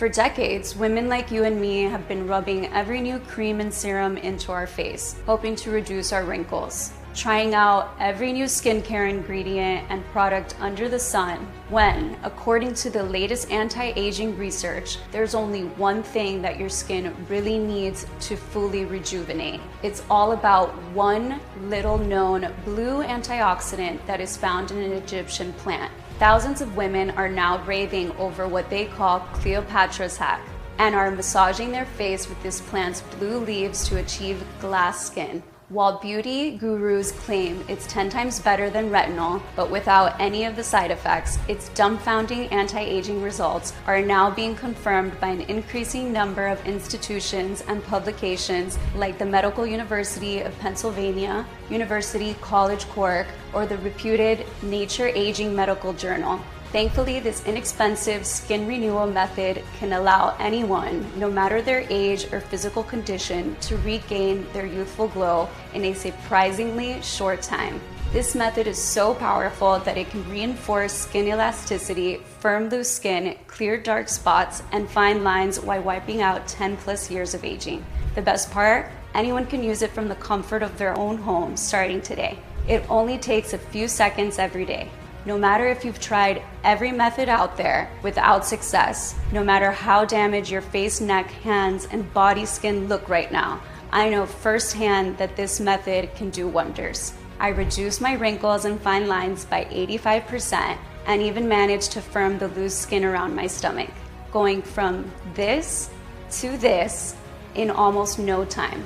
For decades, women like you and me have been rubbing every new cream and serum into our face, hoping to reduce our wrinkles. Trying out every new skincare ingredient and product under the sun, when, according to the latest anti-aging research, there's only one thing that your skin really needs to fully rejuvenate. It's all about one little known blue antioxidant that is found in an Egyptian plant. Thousands of women are now raving over what they call Cleopatra's hack and are massaging their face with this plant's blue leaves to achieve glass skin. While beauty gurus claim it's 10 times better than retinol, but without any of the side effects, its dumbfounding anti-aging results are now being confirmed by an increasing number of institutions and publications like the Medical University of Pennsylvania, University College Cork, or the reputed Nature Aging Medical Journal. Thankfully, this inexpensive skin renewal method can allow anyone, no matter their age or physical condition, to regain their youthful glow in a surprisingly short time. This method is so powerful that it can reinforce skin elasticity, firm loose skin, clear dark spots, and fine lines while wiping out 10+ years of aging. The best part? Anyone can use it from the comfort of their own home starting today. It only takes a few seconds every day. No matter if you've tried every method out there without success, no matter how damaged your face, neck, hands, and body skin look right now, I know firsthand that this method can do wonders. I reduced my wrinkles and fine lines by 85% and even managed to firm the loose skin around my stomach, going from this to this in almost no time.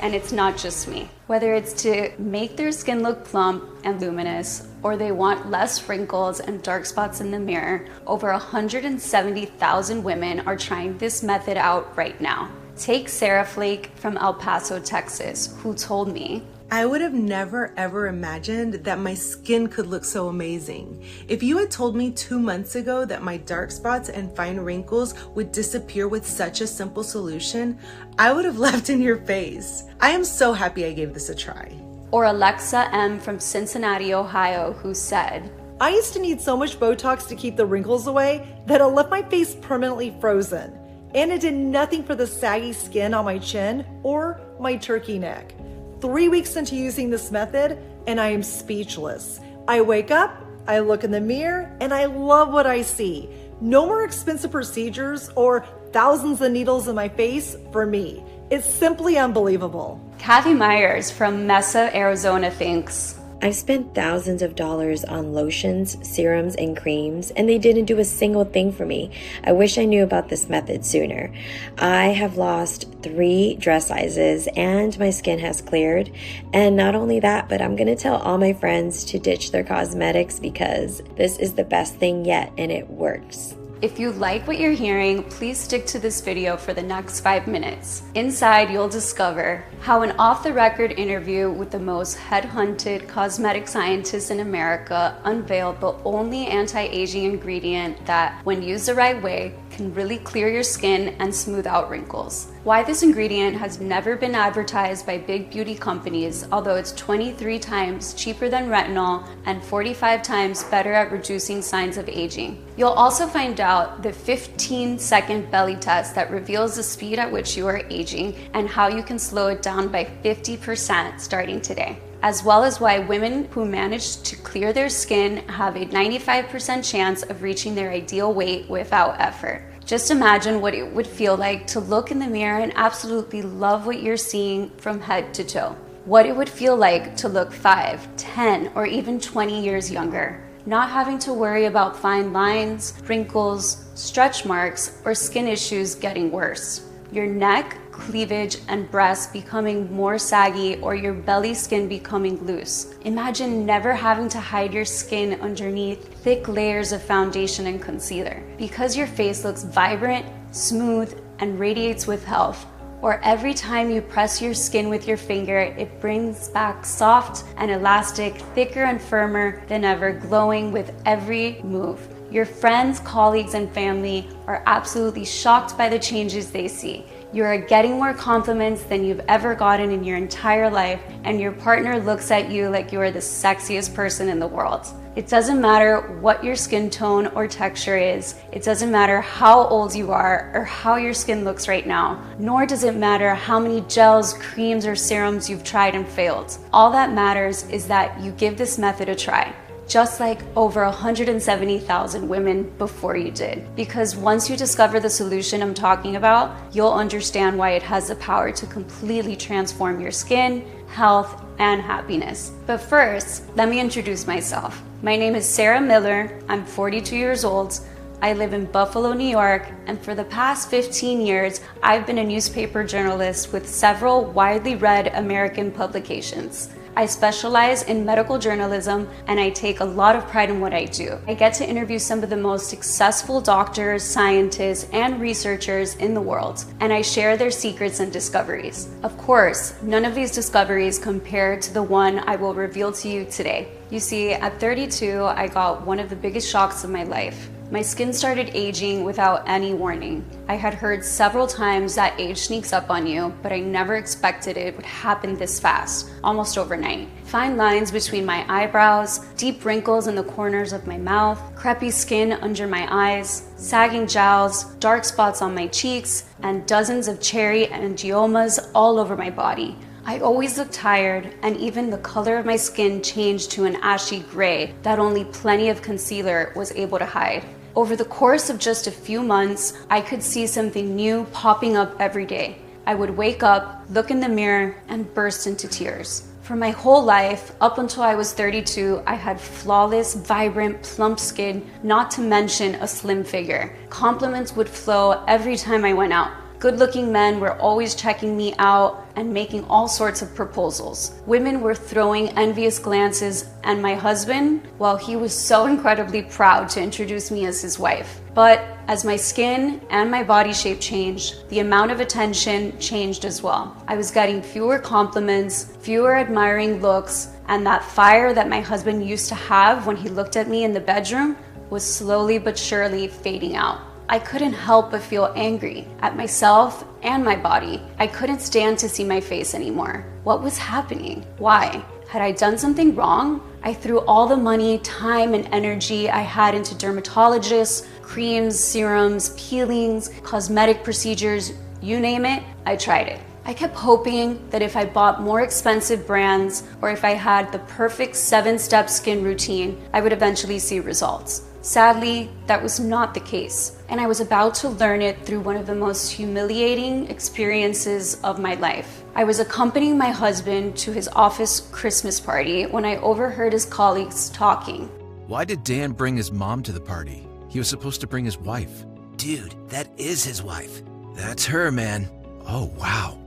And it's not just me. Whether it's to make their skin look plump and luminous, or they want less wrinkles and dark spots in the mirror, over 170,000 women are trying this method out right now. Take Sarah Flake from El Paso, Texas, who told me, I would have never ever imagined that my skin could look so amazing. If you had told me 2 months ago that my dark spots and fine wrinkles would disappear with such a simple solution, I would have laughed in your face. I am so happy I gave this a try. Or Alexa M from Cincinnati, Ohio, who said, I used to need so much Botox to keep the wrinkles away that it left my face permanently frozen. And it did nothing for the saggy skin on my chin or my turkey neck. 3 weeks into using this method, and I am speechless. I wake up, I look in the mirror, and I love what I see. No more expensive procedures or thousands of needles in my face for me. It's simply unbelievable. Kathy Myers from Mesa, Arizona thinks, I've spent thousands of dollars on lotions, serums, and creams, and they didn't do a single thing for me. I wish I knew about this method sooner. I have lost 3 dress sizes and my skin has cleared. And not only that, but I'm going to tell all my friends to ditch their cosmetics because this is the best thing yet and it works. If you like what you're hearing, please stick to this video for the next 5 minutes. Inside, you'll discover how an off-the-record interview with the most headhunted cosmetic scientist in America unveiled the only anti-aging ingredient that, when used the right way, can really clear your skin and smooth out wrinkles. Why this ingredient has never been advertised by big beauty companies, although it's 23 times cheaper than retinol and 45 times better at reducing signs of aging. You'll also find out the 15-second belly test that reveals the speed at which you are aging and how you can slow it down by 50% starting today, as well as why women who manage to clear their skin have a 95% chance of reaching their ideal weight without effort. Just imagine what it would feel like to look in the mirror and absolutely love what you're seeing from head to toe. What it would feel like to look 5, 10, or even 20 years younger. Not having to worry about fine lines, wrinkles, stretch marks, or skin issues getting worse. Your neck, cleavage, and breasts becoming more saggy, or your belly skin becoming loose. Imagine never having to hide your skin underneath thick layers of foundation and concealer. Because your face looks vibrant, smooth, and radiates with health. Or every time you press your skin with your finger, it brings back soft and elastic, thicker and firmer than ever, glowing with every move. Your friends, colleagues, and family are absolutely shocked by the changes they see. You are getting more compliments than you've ever gotten in your entire life, and your partner looks at you like you are the sexiest person in the world. It doesn't matter what your skin tone or texture is. It doesn't matter how old you are or how your skin looks right now. Nor does it matter how many gels, creams, or serums you've tried and failed. All that matters is that you give this method a try, just like over 170,000 women before you did. Because once you discover the solution I'm talking about, you'll understand why it has the power to completely transform your skin, health, and happiness. But first, let me introduce myself. My name is Sarah Miller. I'm 42 years old. I live in Buffalo, New York, and for the past 15 years, I've been a newspaper journalist with several widely read American publications. I specialize in medical journalism, and I take a lot of pride in what I do. I get to interview some of the most successful doctors, scientists, and researchers in the world, and I share their secrets and discoveries. Of course, none of these discoveries compare to the one I will reveal to you today. You see, at 32, I got one of the biggest shocks of my life. My skin started aging without any warning. I had heard several times that age sneaks up on you, but I never expected it would happen this fast, almost overnight. Fine lines between my eyebrows, deep wrinkles in the corners of my mouth, crepey skin under my eyes, sagging jowls, dark spots on my cheeks, and dozens of cherry angiomas all over my body. I always looked tired, and even the color of my skin changed to an ashy gray that only plenty of concealer was able to hide. Over the course of just a few months, I could see something new popping up every day. I would wake up, look in the mirror, and burst into tears. For my whole life, up until I was 32, I had flawless, vibrant, plump skin, not to mention a slim figure. Compliments would flow every time I went out. Good-looking men were always checking me out and making all sorts of proposals. Women were throwing envious glances, and my husband, well, he was so incredibly proud to introduce me as his wife. But as my skin and my body shape changed, the amount of attention changed as well. I was getting fewer compliments, fewer admiring looks, and that fire that my husband used to have when he looked at me in the bedroom was slowly but surely fading out. I couldn't help but feel angry at myself and my body. I couldn't stand to see my face anymore. What was happening? Why? Had I done something wrong? I threw all the money, time, and energy I had into dermatologists, creams, serums, peelings, cosmetic procedures, you name it, I tried it. I kept hoping that if I bought more expensive brands or if I had the perfect 7-step skin routine, I would eventually see results. Sadly, that was not the case, and I was about to learn it through one of the most humiliating experiences of my life. I was accompanying my husband to his office Christmas party when I overheard his colleagues talking. Why did Dan bring his mom to the party? He was supposed to bring his wife. Dude, that is his wife. That's her, man. Oh, wow.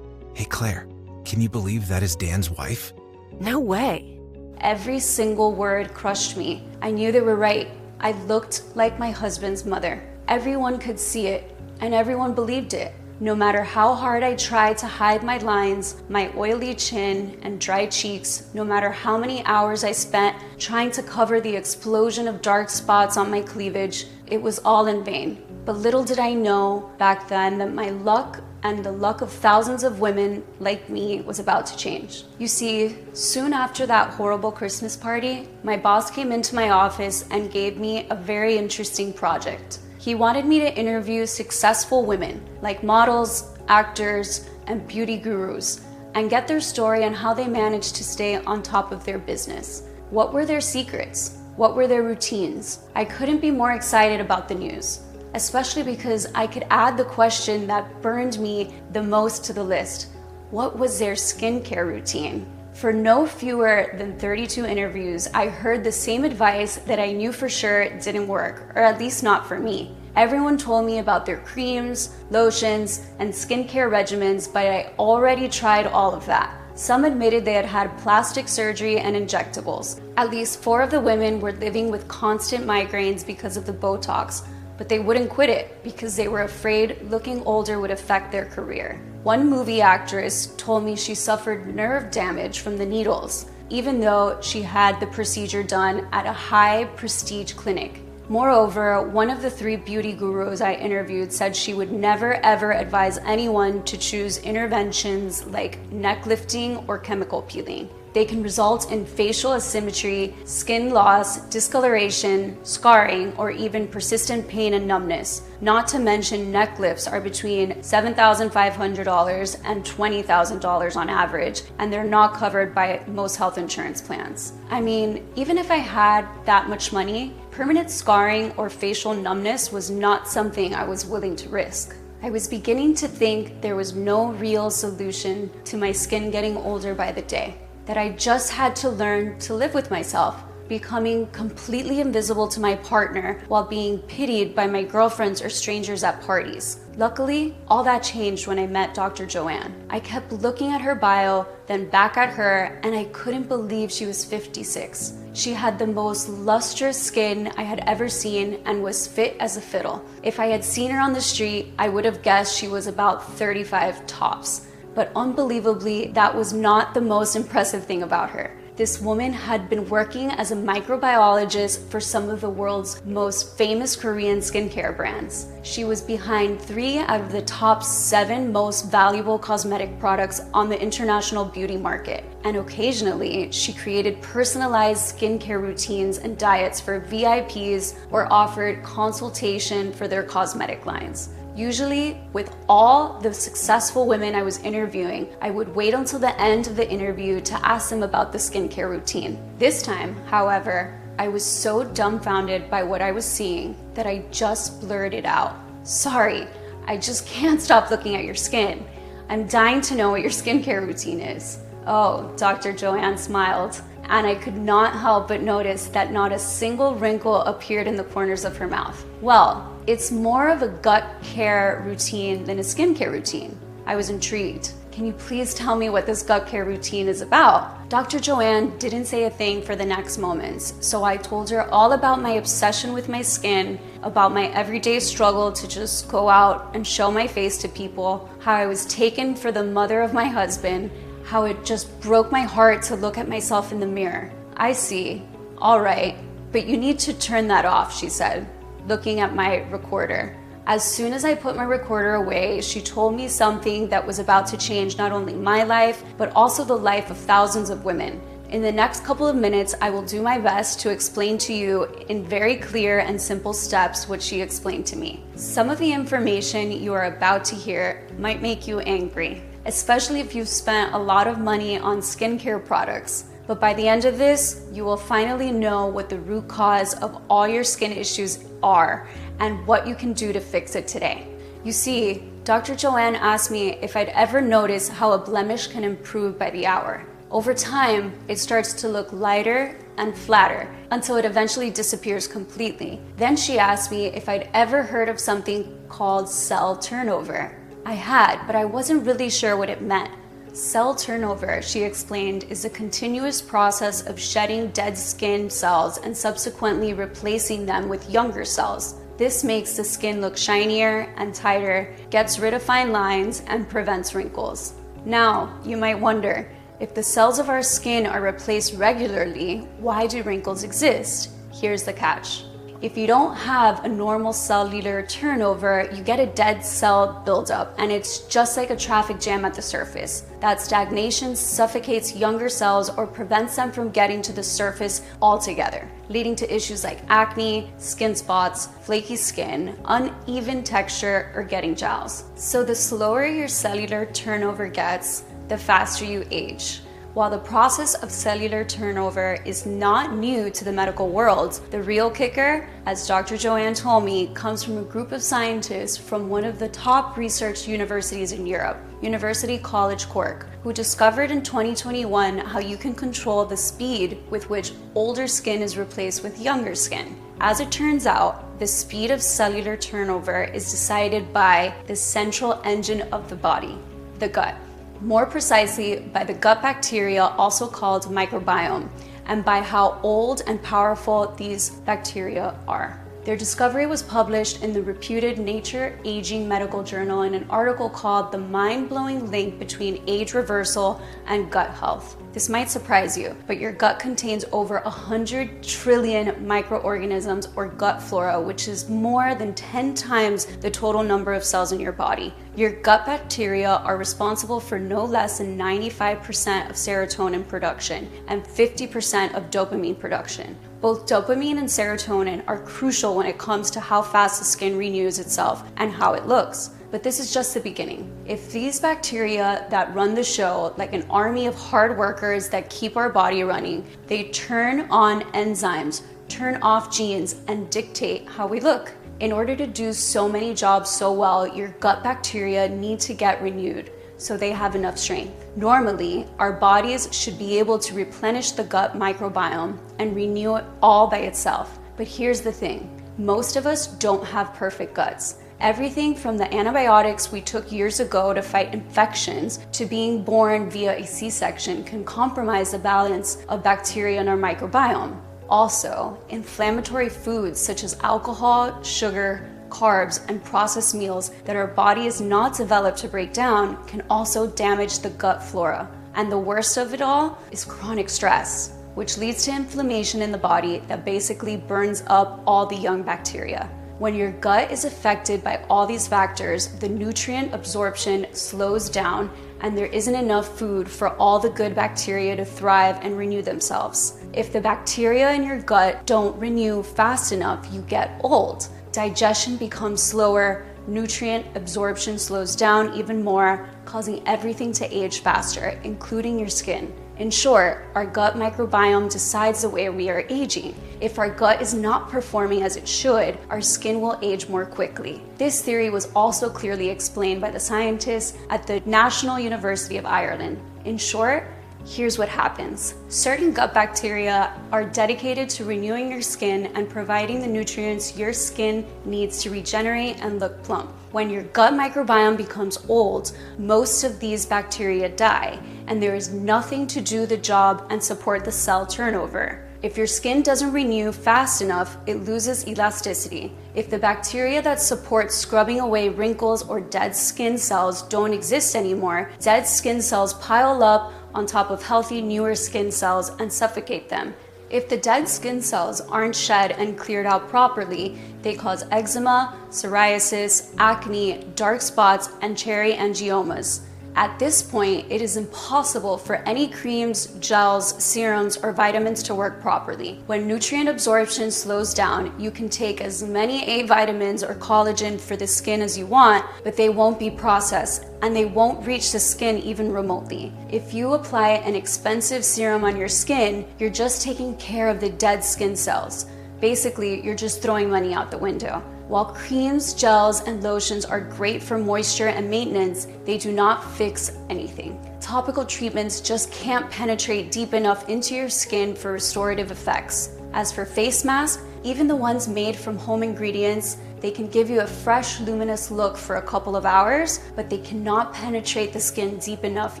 Hey, Claire, can you believe that is Dan's wife? No way. Every single word crushed me. I knew they were right. I looked like my husband's mother. Everyone could see it, and everyone believed it. No matter how hard I tried to hide my lines, my oily chin, and dry cheeks, no matter how many hours I spent trying to cover the explosion of dark spots on my cleavage, it was all in vain. But little did I know back then that my luck and the luck of thousands of women like me was about to change. You see, soon after that horrible Christmas party, my boss came into my office and gave me a very interesting project. He wanted me to interview successful women, like models, actors, and beauty gurus, and get their story on how they managed to stay on top of their business. What were their secrets? What were their routines? I couldn't be more excited about the news, especially because I could add the question that burned me the most to the list. What was their skincare routine? For no fewer than 32 interviews, I heard the same advice that I knew for sure didn't work, or at least not for me. Everyone told me about their creams, lotions, and skincare regimens, but I already tried all of that. Some admitted they had had plastic surgery and injectables. At least 4 of the women were living with constant migraines because of the Botox, but they wouldn't quit it because they were afraid looking older would affect their career. One movie actress told me she suffered nerve damage from the needles, even though she had the procedure done at a high prestige clinic. Moreover, one of the 3 beauty gurus I interviewed said she would never ever advise anyone to choose interventions like neck lifting or chemical peeling. They can result in facial asymmetry, skin loss, discoloration, scarring, or even persistent pain and numbness. Not to mention neck lifts are between $7,500 and $20,000 on average, and they're not covered by most health insurance plans. I mean, even if I had that much money, permanent scarring or facial numbness was not something I was willing to risk. I was beginning to think there was no real solution to my skin getting older by the day, that I just had to learn to live with myself, becoming completely invisible to my partner while being pitied by my girlfriends or strangers at parties. Luckily, all that changed when I met Dr. Joanne. I kept looking at her bio, then back at her, and I couldn't believe she was 56. She had the most lustrous skin I had ever seen and was fit as a fiddle. If I had seen her on the street, I would have guessed she was about 35 tops. But unbelievably, that was not the most impressive thing about her. This woman had been working as a microbiologist for some of the world's most famous Korean skincare brands. She was behind 3 out of the top 7 most valuable cosmetic products on the international beauty market. And occasionally, she created personalized skincare routines and diets for VIPs or offered consultation for their cosmetic lines. Usually, with all the successful women I was interviewing, I would wait until the end of the interview to ask them about the skincare routine. This time, however, I was so dumbfounded by what I was seeing that I just blurted out, "Sorry, I just can't stop looking at your skin. I'm dying to know what your skincare routine is." Oh, Dr. Joanne smiled, and I could not help but notice that not a single wrinkle appeared in the corners of her mouth. "Well, it's more of a gut care routine than a skincare routine." I was intrigued. "Can you please tell me what this gut care routine is about?" Dr. Joanne didn't say a thing for the next moments, so I told her all about my obsession with my skin, about my everyday struggle to just go out and show my face to people, how I was taken for the mother of my husband, how it just broke my heart to look at myself in the mirror. "I see. All right, but you need to turn that off," she said, looking at my recorder. As soon as I put my recorder away, she told me something that was about to change not only my life, but also the life of thousands of women. In the next couple of minutes, I will do my best to explain to you in very clear and simple steps what she explained to me. Some of the information you are about to hear might make you angry, especially if you've spent a lot of money on skincare products. But by the end of this, you will finally know what the root cause of all your skin issues are and what you can do to fix it today. You see, Dr. Joanne asked me if I'd ever noticed how a blemish can improve by the hour. Over time, it starts to look lighter and flatter until it eventually disappears completely. Then she asked me if I'd ever heard of something called cell turnover. I had, but I wasn't really sure what it meant. Cell turnover, she explained, is a continuous process of shedding dead skin cells and subsequently replacing them with younger cells. This makes the skin look shinier and tighter, gets rid of fine lines, and prevents wrinkles. Now, you might wonder, if the cells of our skin are replaced regularly, why do wrinkles exist? Here's the catch. If you don't have a normal cellular turnover, you get a dead cell buildup, and it's just like a traffic jam at the surface. That stagnation suffocates younger cells or prevents them from getting to the surface altogether, leading to issues like acne, skin spots, flaky skin, uneven texture, or getting jowls. So the slower your cellular turnover gets, the faster you age. While the process of cellular turnover is not new to the medical world, the real kicker, as Dr. Joanne told me, comes from a group of scientists from one of the top research universities in Europe, University College Cork, who discovered in 2021 how you can control the speed with which older skin is replaced with younger skin. As it turns out, the speed of cellular turnover is decided by the central engine of the body, the gut. More precisely, by the gut bacteria, also called microbiome, and by how old and powerful these bacteria are. Their discovery was published in the reputed Nature Aging Medical Journal in an article called The Mind-Blowing Link Between Age Reversal and Gut Health. This might surprise you, but your gut contains over 100 trillion microorganisms or gut flora, which is more than 10 times the total number of cells in your body. Your gut bacteria are responsible for no less than 95% of serotonin production and 50% of dopamine production. Both dopamine and serotonin are crucial when it comes to how fast the skin renews itself and how it looks. But this is just the beginning. If these bacteria that run the show, like an army of hard workers that keep our body running, they turn on enzymes, turn off genes, and dictate how we look. In order to do so many jobs so well, your gut bacteria need to get renewed so they have enough strength. Normally, our bodies should be able to replenish the gut microbiome and renew it all by itself. But here's the thing, most of us don't have perfect guts. Everything from the antibiotics we took years ago to fight infections to being born via a C-section can compromise the balance of bacteria in our microbiome. Also, inflammatory foods such as alcohol, sugar, carbs, and processed meals that our body is not developed to break down can also damage the gut flora. And the worst of it all is chronic stress, which leads to inflammation in the body that basically burns up all the young bacteria. When your gut is affected by all these factors, the nutrient absorption slows down and there isn't enough food for all the good bacteria to thrive and renew themselves. If the bacteria in your gut don't renew fast enough, you get old. Digestion becomes slower, nutrient absorption slows down even more, causing everything to age faster, including your skin. In short, our gut microbiome decides the way we are aging. If our gut is not performing as it should, our skin will age more quickly. This theory was also clearly explained by the scientists at the National University of Ireland. In short, here's what happens. Certain gut bacteria are dedicated to renewing your skin and providing the nutrients your skin needs to regenerate and look plump. When your gut microbiome becomes old, most of these bacteria die, and there is nothing to do the job and support the cell turnover. If your skin doesn't renew fast enough, it loses elasticity. If the bacteria that support scrubbing away wrinkles or dead skin cells don't exist anymore, dead skin cells pile up on top of healthy, newer skin cells and suffocate them. If the dead skin cells aren't shed and cleared out properly, they cause eczema, psoriasis, acne, dark spots, and cherry angiomas. At this point, it is impossible for any creams, gels, serums, or vitamins to work properly. When nutrient absorption slows down, you can take as many A vitamins or collagen for the skin as you want, but they won't be processed and they won't reach the skin even remotely. If you apply an expensive serum on your skin, you're just taking care of the dead skin cells. Basically, you're just throwing money out the window. While creams, gels, and lotions are great for moisture and maintenance, they do not fix anything. Topical treatments just can't penetrate deep enough into your skin for restorative effects. As for face masks, even the ones made from home ingredients, they can give you a fresh, luminous look for a couple of hours, but they cannot penetrate the skin deep enough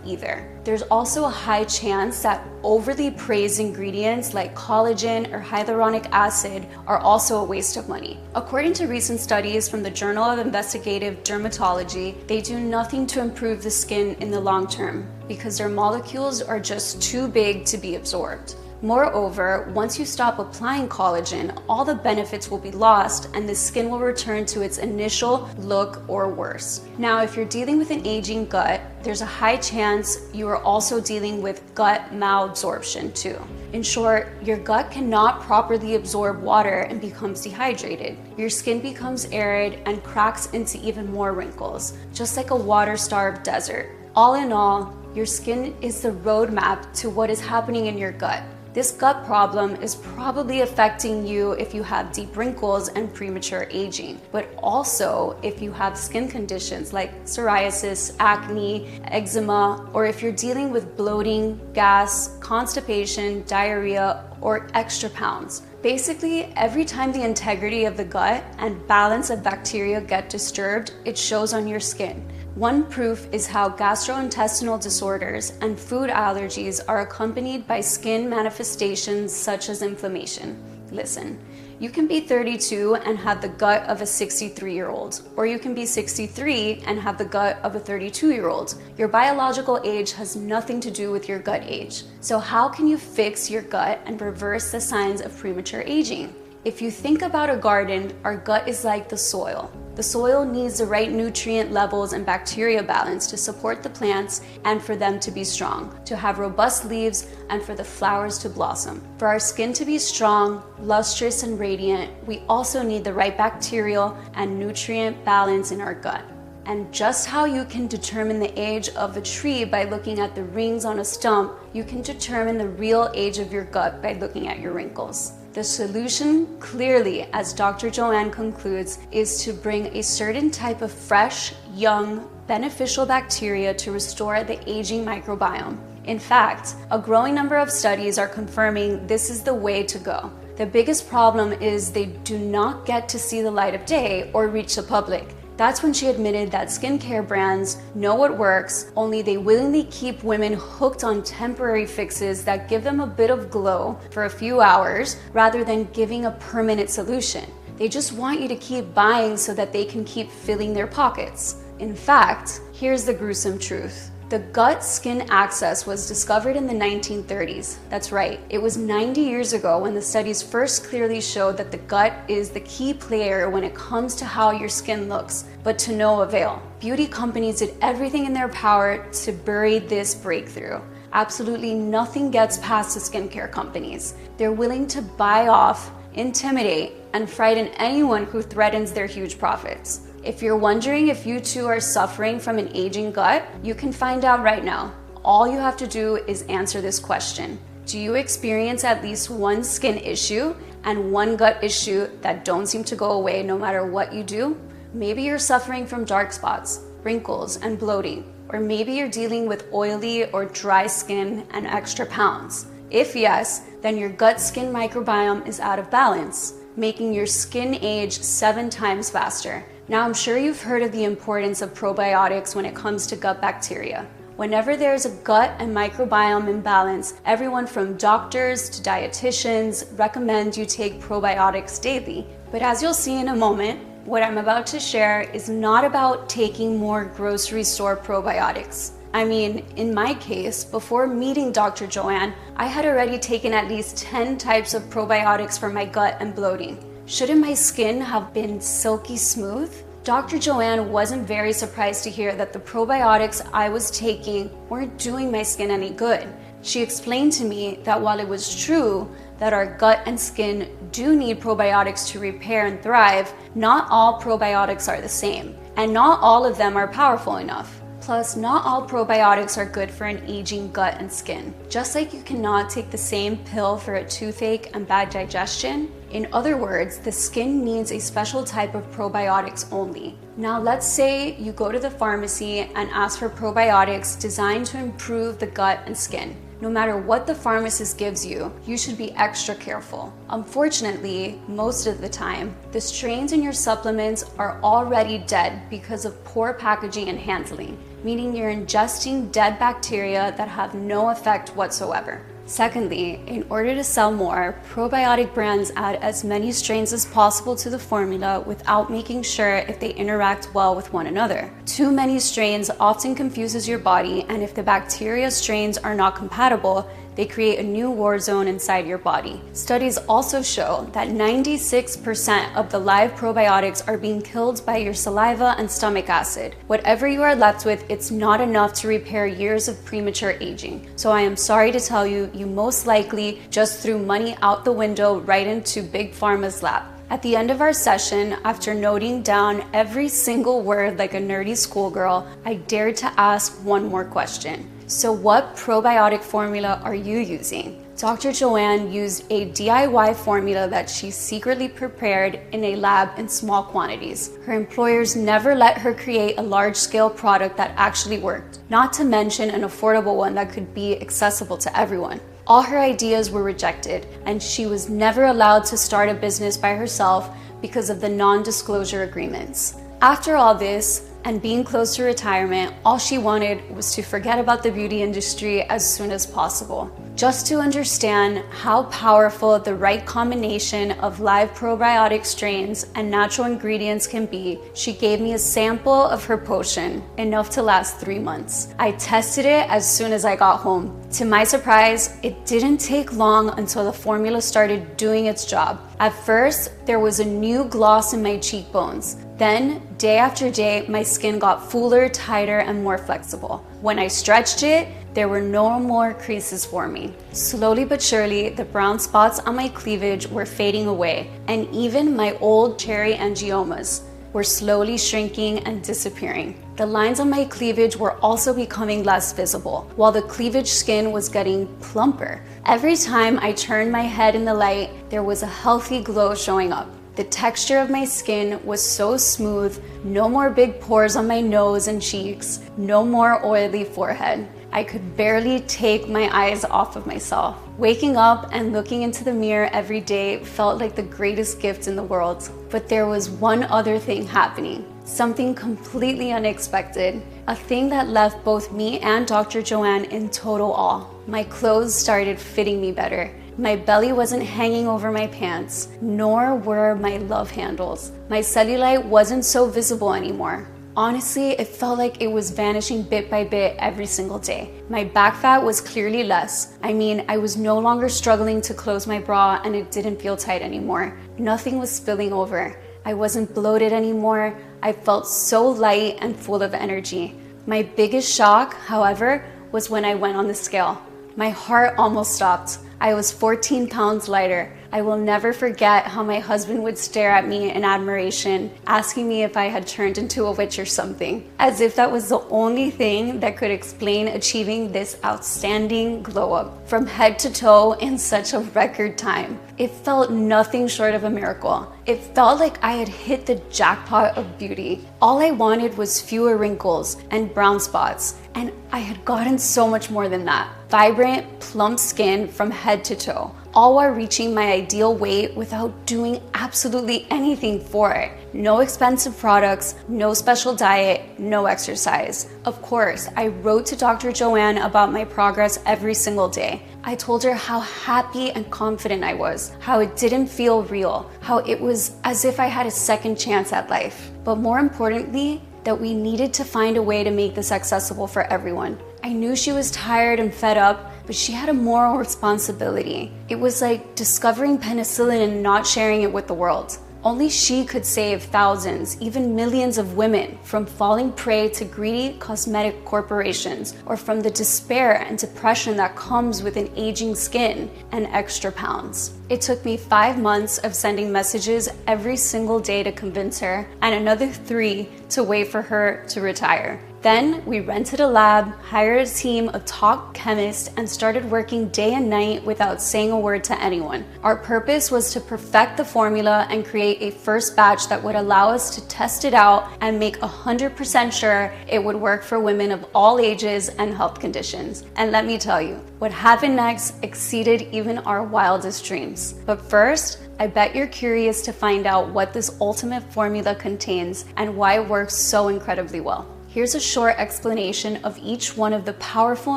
either. There's also a high chance that overly praised ingredients like collagen or hyaluronic acid are also a waste of money. According to recent studies from the Journal of Investigative Dermatology, they do nothing to improve the skin in the long term because their molecules are just too big to be absorbed. Moreover, once you stop applying collagen, all the benefits will be lost and the skin will return to its initial look or worse. Now, if you're dealing with an aging gut, there's a high chance you are also dealing with gut malabsorption too. In short, your gut cannot properly absorb water and becomes dehydrated. Your skin becomes arid and cracks into even more wrinkles, just like a water-starved desert. All in all, your skin is the roadmap to what is happening in your gut. This gut problem is probably affecting you if you have deep wrinkles and premature aging, but also if you have skin conditions like psoriasis, acne, eczema, or if you're dealing with bloating, gas, constipation, diarrhea, or extra pounds. Basically, every time the integrity of the gut and balance of bacteria get disturbed, it shows on your skin. One proof is how gastrointestinal disorders and food allergies are accompanied by skin manifestations such as inflammation. Listen, You can be 32 and have the gut of a 63-year-old, or you can be 63 and have the gut of a 32-year-old. Your biological age has nothing to do with your gut age. So how can you fix your gut and reverse the signs of premature aging? If you think about a garden, our gut is like the soil. The soil needs the right nutrient levels and bacteria balance to support the plants and for them to be strong, to have robust leaves, and for the flowers to blossom. For our skin to be strong, lustrous, and radiant, we also need the right bacterial and nutrient balance in our gut. And just how you can determine the age of a tree by looking at the rings on a stump, you can determine the real age of your gut by looking at your wrinkles. The solution, clearly, as Dr. Joanne concludes, is to bring a certain type of fresh, young, beneficial bacteria to restore the aging microbiome. In fact, a growing number of studies are confirming this is the way to go. The biggest problem is they do not get to see the light of day or reach the public. That's when she admitted that skincare brands know what works, only they willingly keep women hooked on temporary fixes that give them a bit of glow for a few hours rather than giving a permanent solution. They just want you to keep buying so that they can keep filling their pockets. In fact, here's the gruesome truth. The gut-skin axis was discovered in the 1930s. That's right, it was 90 years ago when the studies first clearly showed that the gut is the key player when it comes to how your skin looks, but to no avail. Beauty companies did everything in their power to bury this breakthrough. Absolutely nothing gets past the skincare companies. They're willing to buy off, intimidate, and frighten anyone who threatens their huge profits. If you're wondering if you too are suffering from an aging gut, you can find out right now. All you have to do is answer this question. Do you experience at least one skin issue and one gut issue that don't seem to go away no matter what you do? Maybe you're suffering from dark spots, wrinkles, and bloating, or maybe you're dealing with oily or dry skin and extra pounds. If yes, then your gut-skin microbiome is out of balance, making your skin age 7 times faster. Now, I'm sure you've heard of the importance of probiotics when it comes to gut bacteria. Whenever there's a gut and microbiome imbalance, everyone from doctors to dietitians recommend you take probiotics daily. But as you'll see in a moment, what I'm about to share is not about taking more grocery store probiotics. I mean, in my case, before meeting Dr. Joanne, I had already taken at least 10 types of probiotics for my gut and bloating. Shouldn't my skin have been silky smooth? Dr. Joanne wasn't very surprised to hear that the probiotics I was taking weren't doing my skin any good. She explained to me that while it was true that our gut and skin do need probiotics to repair and thrive, not all probiotics are the same, and not all of them are powerful enough. Plus, not all probiotics are good for an aging gut and skin. Just like you cannot take the same pill for a toothache and bad digestion, in other words, the skin needs a special type of probiotics only. Now, let's say you go to the pharmacy and ask for probiotics designed to improve the gut and skin. No matter what the pharmacist gives you, you should be extra careful. Unfortunately, most of the time, the strains in your supplements are already dead because of poor packaging and handling, meaning you're ingesting dead bacteria that have no effect whatsoever. Secondly, in order to sell more, probiotic brands add as many strains as possible to the formula without making sure if they interact well with one another. Too many strains often confuses your body, and if the bacteria strains are not compatible, they create a new war zone inside your body. Studies also show that 96% of the live probiotics are being killed by your saliva and stomach acid. Whatever you are left with, it's not enough to repair years of premature aging. So I am sorry to tell you, you most likely just threw money out the window right into Big Pharma's lap. At the end of our session, after noting down every single word like a nerdy schoolgirl, I dared to ask one more question. So what probiotic formula are you using? Dr. Joanne used a DIY formula that she secretly prepared in a lab in small quantities. Her employers never let her create a large-scale product that actually worked, not to mention an affordable one that could be accessible to everyone. All her ideas were rejected, and she was never allowed to start a business by herself because of the non-disclosure agreements. After all this, and being close to retirement, all she wanted was to forget about the beauty industry as soon as possible. Just to understand how powerful the right combination of live probiotic strains and natural ingredients can be, she gave me a sample of her potion, enough to last 3 months. I tested it as soon as I got home. To my surprise, it didn't take long until the formula started doing its job. At first, there was a new gloss in my cheekbones. Then, day after day, my skin got fuller, tighter, and more flexible. When I stretched it, there were no more creases for me. Slowly but surely, the brown spots on my cleavage were fading away, and even my old cherry angiomas were slowly shrinking and disappearing. The lines on my cleavage were also becoming less visible, while the cleavage skin was getting plumper. Every time I turned my head in the light, there was a healthy glow showing up. The texture of my skin was so smooth, no more big pores on my nose and cheeks, no more oily forehead. I could barely take my eyes off of myself. Waking up and looking into the mirror every day felt like the greatest gift in the world. But there was one other thing happening, something completely unexpected, a thing that left both me and Dr. Joanne in total awe. My clothes started fitting me better. My belly wasn't hanging over my pants, nor were my love handles. My cellulite wasn't so visible anymore. Honestly, it felt like it was vanishing bit by bit every single day. My back fat was clearly less. I mean, I was no longer struggling to close my bra and it didn't feel tight anymore. Nothing was spilling over. I wasn't bloated anymore. I felt so light and full of energy. My biggest shock, however, was when I went on the scale. My heart almost stopped. I was 14 pounds lighter. I will never forget how my husband would stare at me in admiration, asking me if I had turned into a witch or something, as if that was the only thing that could explain achieving this outstanding glow up from head to toe in such a record time. It felt nothing short of a miracle. It felt like I had hit the jackpot of beauty. All I wanted was fewer wrinkles and brown spots, and I had gotten so much more than that. Vibrant, plump skin from head to toe, all while reaching my ideal weight without doing absolutely anything for it. No expensive products, no special diet, no exercise. Of course, I wrote to Dr. Joanne about my progress every single day. I told her how happy and confident I was, how it didn't feel real, how it was as if I had a second chance at life. But more importantly, that we needed to find a way to make this accessible for everyone. I knew she was tired and fed up, but she had a moral responsibility. It was like discovering penicillin and not sharing it with the world. Only she could save thousands, even millions of women from falling prey to greedy cosmetic corporations, or from the despair and depression that comes with an aging skin and extra pounds. It took me 5 months of sending messages every single day to convince her, and another 3 to wait for her to retire. Then we rented a lab, hired a team of top chemists, and started working day and night without saying a word to anyone. Our purpose was to perfect the formula and create a first batch that would allow us to test it out and make 100% sure it would work for women of all ages and health conditions. And let me tell you, what happened next exceeded even our wildest dreams. But first, I bet you're curious to find out what this ultimate formula contains and why it works so incredibly well. Here's a short explanation of each one of the powerful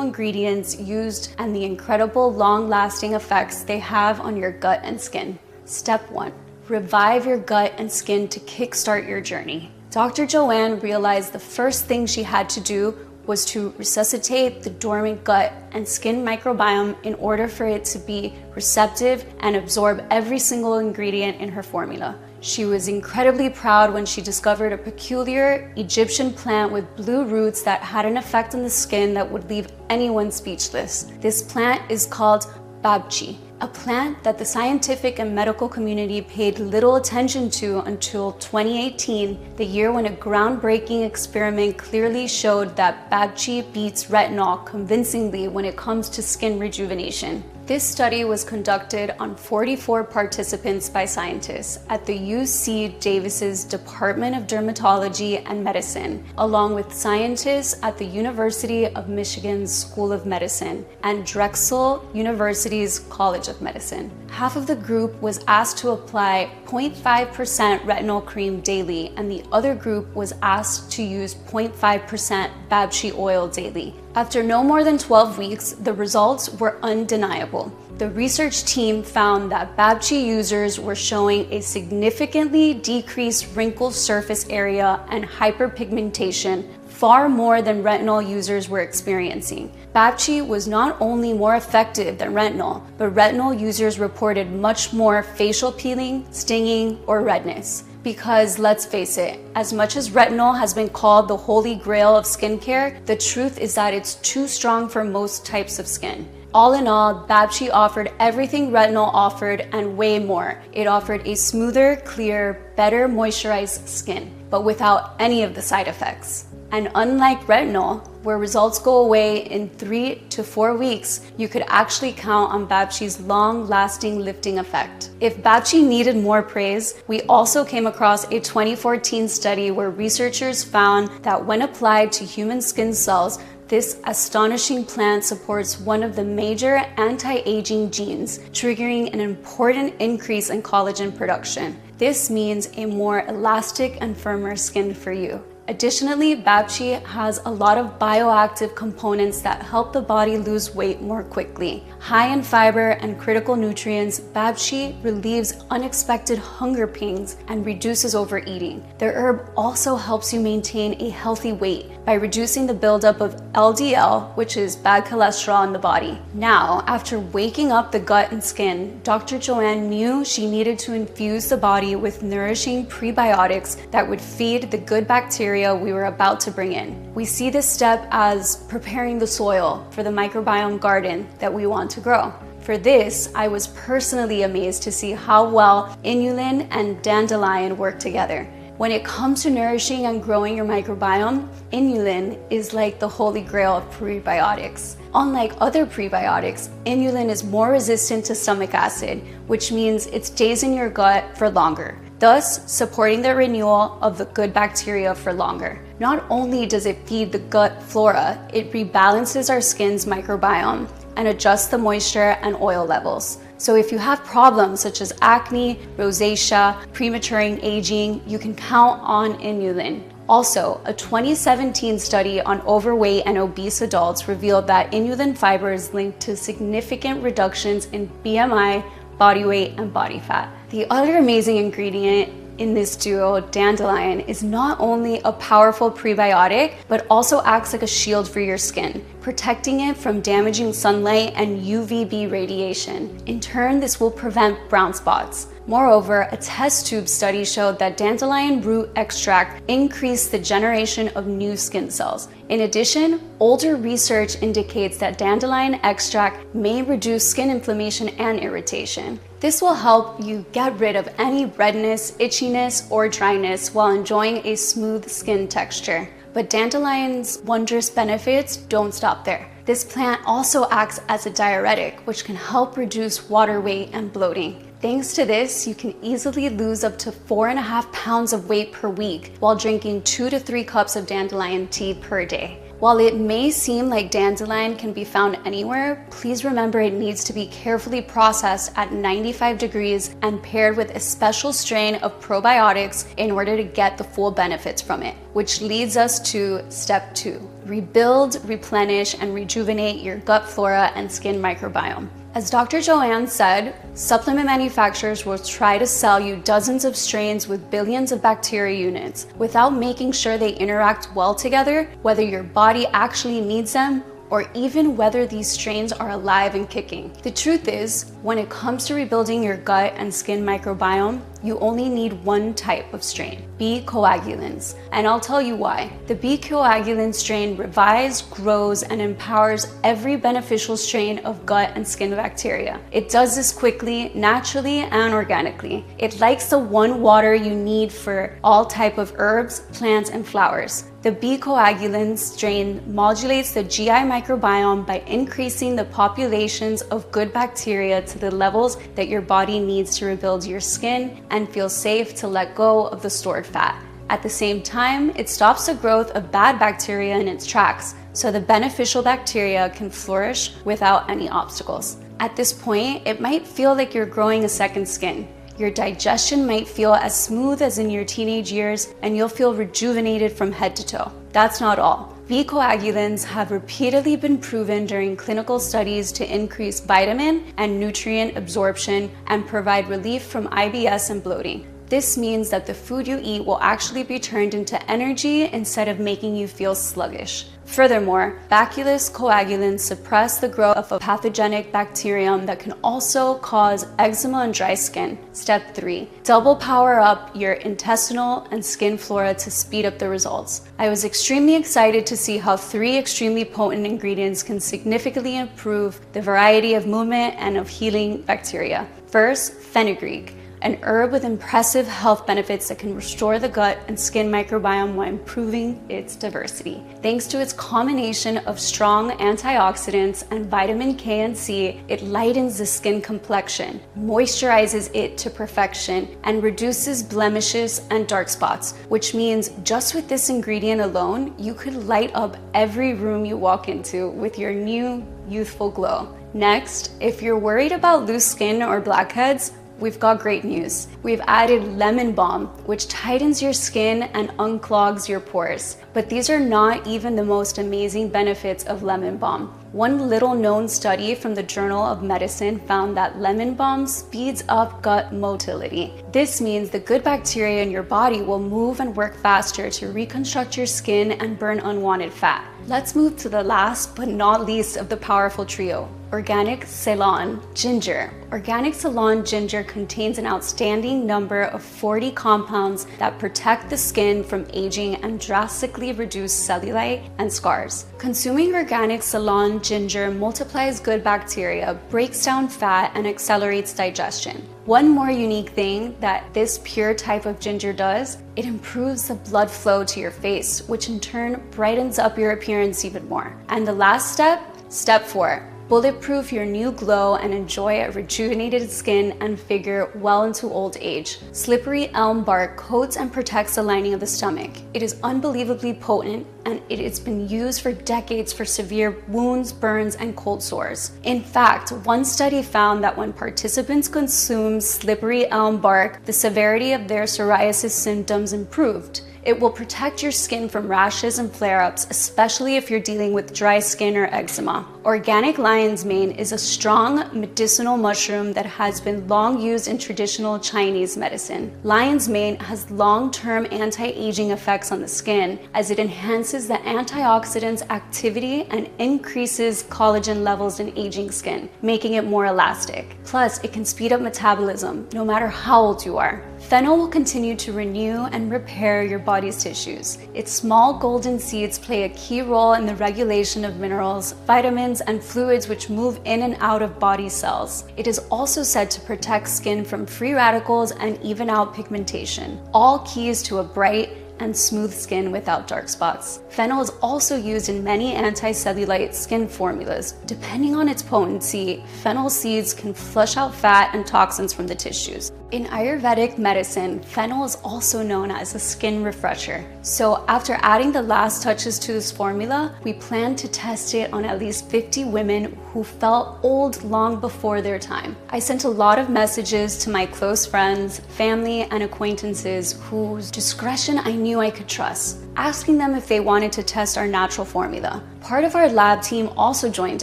ingredients used and the incredible long-lasting effects they have on your gut and skin. Step 1. Revive your gut and skin to kickstart your journey. Dr. Joanne realized the first thing she had to do was to resuscitate the dormant gut and skin microbiome in order for it to be receptive and absorb every single ingredient in her formula. She was incredibly proud when she discovered a peculiar Egyptian plant with blue roots that had an effect on the skin that would leave anyone speechless. This plant is called babchi, a plant that the scientific and medical community paid little attention to until 2018, the year when a groundbreaking experiment clearly showed that babchi beats retinol convincingly when it comes to skin rejuvenation. This study was conducted on 44 participants by scientists at the UC Davis's Department of Dermatology and Medicine, along with scientists at the University of Michigan's School of Medicine and Drexel University's College of Medicine. Half of the group was asked to apply 0.5% retinol cream daily, and the other group was asked to use 0.5% Babchi oil daily. After no more than 12 weeks, the results were undeniable. The research team found that Babchi users were showing a significantly decreased wrinkle surface area and hyperpigmentation, far more than retinol users were experiencing. Babchi was not only more effective than retinol, but retinol users reported much more facial peeling, stinging, or redness. Because let's face it, as much as retinol has been called the holy grail of skincare, the truth is that it's too strong for most types of skin. All in all, Babchi offered everything retinol offered and way more. It offered a smoother, clear, better moisturized skin, but without any of the side effects. And unlike retinol, where results go away in 3 to 4 weeks, you could actually count on Babchi's long-lasting lifting effect. If Babchi needed more praise, we also came across a 2014 study where researchers found that when applied to human skin cells, this astonishing plant supports one of the major anti-aging genes, triggering an important increase in collagen production. This means a more elastic and firmer skin for you. Additionally, Babchi has a lot of bioactive components that help the body lose weight more quickly. High in fiber and critical nutrients, Babchi relieves unexpected hunger pains and reduces overeating. The herb also helps you maintain a healthy weight by reducing the buildup of LDL, which is bad cholesterol in the body. Now, after waking up the gut and skin, Dr. Joanne knew she needed to infuse the body with nourishing prebiotics that would feed the good bacteria we were about to bring in. We see this step as preparing the soil for the microbiome garden that we want to grow. For this, I was personally amazed to see how well inulin and dandelion work together. When it comes to nourishing and growing your microbiome, inulin is like the holy grail of prebiotics. Unlike other prebiotics, inulin is more resistant to stomach acid, which means it stays in your gut for longer, thus supporting the renewal of the good bacteria for longer. Not only does it feed the gut flora, it rebalances our skin's microbiome and adjusts the moisture and oil levels. So if you have problems such as acne, rosacea, premature aging, you can count on inulin. Also, a 2017 study on overweight and obese adults revealed that inulin fiber is linked to significant reductions in BMI, body weight, and body fat. The other amazing ingredient in this duo, dandelion, is not only a powerful prebiotic, but also acts like a shield for your skin, protecting it from damaging sunlight and UVB radiation. In turn, this will prevent brown spots. Moreover, a test tube study showed that dandelion root extract increased the generation of new skin cells. In addition, older research indicates that dandelion extract may reduce skin inflammation and irritation. This will help you get rid of any redness, itchiness, or dryness while enjoying a smooth skin texture. But dandelion's wondrous benefits don't stop there. This plant also acts as a diuretic, which can help reduce water weight and bloating. Thanks to this, you can easily lose up to 4.5 pounds of weight per week while drinking 2 to 3 cups of dandelion tea per day. While it may seem like dandelion can be found anywhere, please remember it needs to be carefully processed at 95 degrees and paired with a special strain of probiotics in order to get the full benefits from it, which leads us to step 2. Rebuild, replenish, and rejuvenate your gut flora and skin microbiome. As Dr. Joanne said, supplement manufacturers will try to sell you dozens of strains with billions of bacteria units without making sure they interact well together, whether your body actually needs them, or even whether these strains are alive and kicking. The truth is, when it comes to rebuilding your gut and skin microbiome, you only need one type of strain, B. coagulans, and I'll tell you why. The B. coagulan strain revives, grows, and empowers every beneficial strain of gut and skin bacteria. It does this quickly, naturally, and organically. It likes the one water you need for all type of herbs, plants, and flowers. The B. coagulan strain modulates the GI microbiome by increasing the populations of good bacteria to the levels that your body needs to rebuild your skin and feel safe to let go of the stored fat. At the same time, it stops the growth of bad bacteria in its tracks, so the beneficial bacteria can flourish without any obstacles. At this point, it might feel like you're growing a second skin. Your digestion might feel as smooth as in your teenage years, and you'll feel rejuvenated from head to toe. That's not all. B. coagulans have repeatedly been proven during clinical studies to increase vitamin and nutrient absorption and provide relief from IBS and bloating. This means that the food you eat will actually be turned into energy instead of making you feel sluggish. Furthermore, Bacillus coagulans suppress the growth of a pathogenic bacterium that can also cause eczema and dry skin. Step 3. Double power up your intestinal and skin flora to speed up the results. I was extremely excited to see how 3 extremely potent ingredients can significantly improve the variety of movement and of healing bacteria. First, fenugreek, an herb with impressive health benefits that can restore the gut and skin microbiome while improving its diversity. Thanks to its combination of strong antioxidants and vitamin K and C, it lightens the skin complexion, moisturizes it to perfection, and reduces blemishes and dark spots, which means just with this ingredient alone, you could light up every room you walk into with your new youthful glow. Next, if you're worried about loose skin or blackheads, we've got great news. We've added lemon balm, which tightens your skin and unclogs your pores. But these are not even the most amazing benefits of lemon balm. One little known study from the Journal of Medicine found that lemon balm speeds up gut motility. This means the good bacteria in your body will move and work faster to reconstruct your skin and burn unwanted fat. Let's move to the last but not least of the powerful trio, Organic Ceylon Ginger. Organic Ceylon Ginger contains an outstanding number of 40 compounds that protect the skin from aging and drastically reduce cellulite and scars. Consuming Organic Ceylon Ginger multiplies good bacteria, breaks down fat, and accelerates digestion. One more unique thing that this pure type of ginger does, it improves the blood flow to your face, which in turn brightens up your appearance even more. And the last step, step 4. Bulletproof your new glow and enjoy a rejuvenated skin and figure well into old age. Slippery elm bark coats and protects the lining of the stomach. It is unbelievably potent, and it has been used for decades for severe wounds, burns, and cold sores. In fact, one study found that when participants consumed slippery elm bark, the severity of their psoriasis symptoms improved. It will protect your skin from rashes and flare-ups, especially if you're dealing with dry skin or eczema. Organic lion's mane is a strong medicinal mushroom that has been long used in traditional Chinese medicine. Lion's mane has long-term anti-aging effects on the skin as it enhances the antioxidants activity and increases collagen levels in aging skin, making it more elastic. Plus, it can speed up metabolism no matter how old you are. Fennel will continue to renew and repair your body's tissues. Its small golden seeds play a key role in the regulation of minerals, vitamins, and fluids which move in and out of body cells. It is also said to protect skin from free radicals and even out pigmentation, all keys to a bright and smooth skin without dark spots. Fennel is also used in many anti-cellulite skin formulas. Depending on its potency, fennel seeds can flush out fat and toxins from the tissues. In Ayurvedic medicine, fennel is also known as a skin refresher. So after adding the last touches to this formula, we plan to test it on at least 50 women who felt old long before their time. I sent a lot of messages to my close friends, family, and acquaintances whose discretion I knew I could trust, asking them if they wanted to test our natural formula. Part of our lab team also joined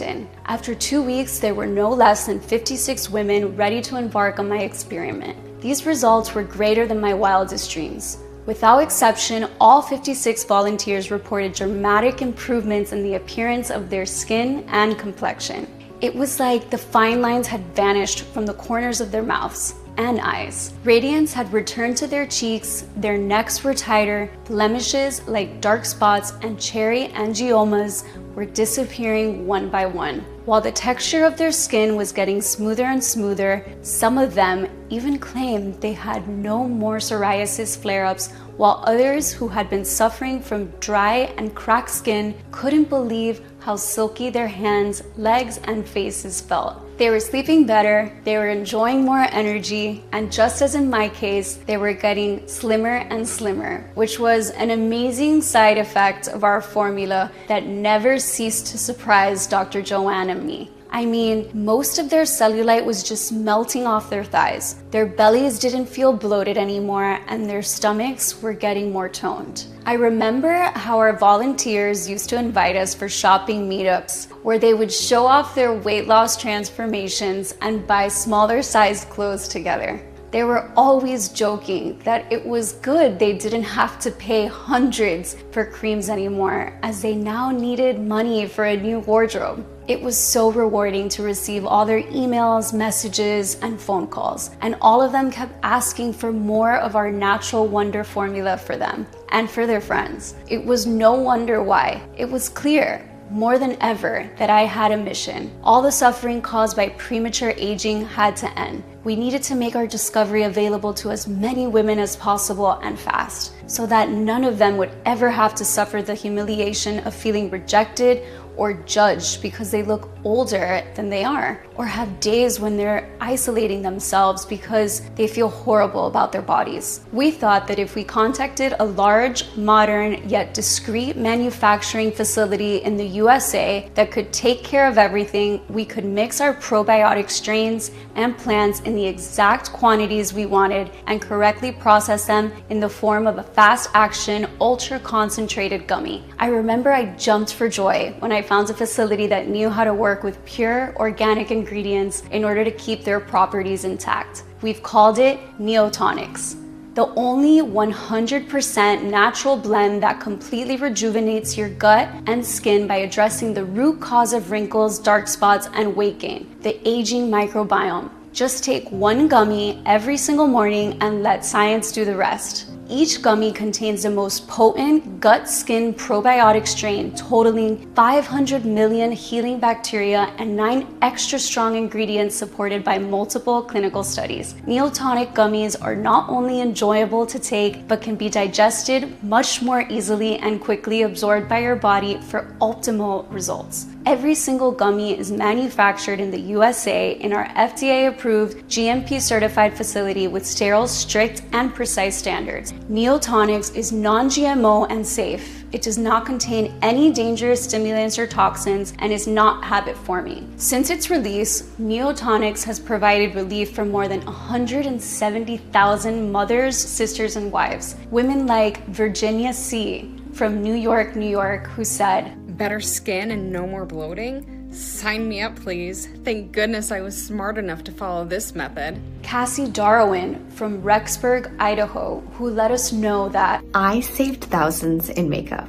in. After 2 weeks, there were no less than 56 women ready to embark on my experiment. These results were greater than my wildest dreams. Without exception, all 56 volunteers reported dramatic improvements in the appearance of their skin and complexion. It was like the fine lines had vanished from the corners of their mouths. and eyes. Radiance had returned to their cheeks, their necks were tighter, blemishes like dark spots and cherry angiomas were disappearing one by one. While the texture of their skin was getting smoother and smoother, some of them even claimed they had no more psoriasis flare-ups, while others who had been suffering from dry and cracked skin couldn't believe how silky their hands, legs, and faces felt. They were sleeping better, they were enjoying more energy, and just as in my case, they were getting slimmer and slimmer, which was an amazing side effect of our formula that never ceased to surprise Dr. Joanne and me. I mean, most of their cellulite was just melting off their thighs. Their bellies didn't feel bloated anymore, and their stomachs were getting more toned. I remember how our volunteers used to invite us for shopping meetups, where they would show off their weight loss transformations and buy smaller sized clothes together. They were always joking that it was good they didn't have to pay hundreds for creams anymore, as they now needed money for a new wardrobe. It was so rewarding to receive all their emails, messages, and phone calls, and all of them kept asking for more of our natural wonder formula for them and for their friends. It was no wonder why. It was clear more than ever that I had a mission. All the suffering caused by premature aging had to end. We needed to make our discovery available to as many women as possible and fast, so that none of them would ever have to suffer the humiliation of feeling rejected or judged because they look older than they are, or have days when they're isolating themselves because they feel horrible about their bodies. We thought that if we contacted a large, modern, yet discreet manufacturing facility in the USA that could take care of everything, we could mix our probiotic strains and plants in the exact quantities we wanted and correctly process them in the form of a fast-action, ultra-concentrated gummy. I remember I jumped for joy when I found a facility that knew how to work with pure organic ingredients in order to keep their properties intact. We've called it Neotonics, the only 100% natural blend that completely rejuvenates your gut and skin by addressing the root cause of wrinkles, dark spots, and weight gain, the aging microbiome. Just take one gummy every single morning and let science do the rest. Each gummy contains the most potent gut-skin probiotic strain, totaling 500 million healing bacteria and 9 extra strong ingredients supported by multiple clinical studies. Neotonic gummies are not only enjoyable to take, but can be digested much more easily and quickly absorbed by your body for optimal results. Every single gummy is manufactured in the USA in our FDA-approved, GMP-certified facility with sterile, strict, and precise standards. Neotonics is non-GMO and safe. It does not contain any dangerous stimulants or toxins and is not habit-forming. Since its release, Neotonics has provided relief for more than 170,000 mothers, sisters, and wives. Women like Virginia C. from New York, New York, who said, "Better skin and no more bloating? Sign me up, please. Thank goodness I was smart enough to follow this method." Cassie Darwin from Rexburg, Idaho, who let us know that I saved thousands in makeup.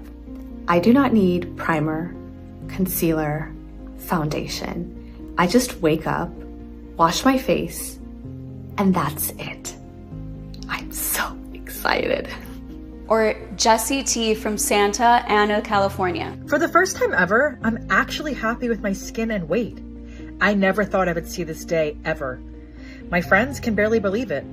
I do not need primer, concealer, foundation. I just wake up, wash my face, and that's it. I'm so excited. Or Jessie T from Santa Ana, California. For the first time ever, I'm actually happy with my skin and weight. I never thought I would see this day, ever. My friends can barely believe it.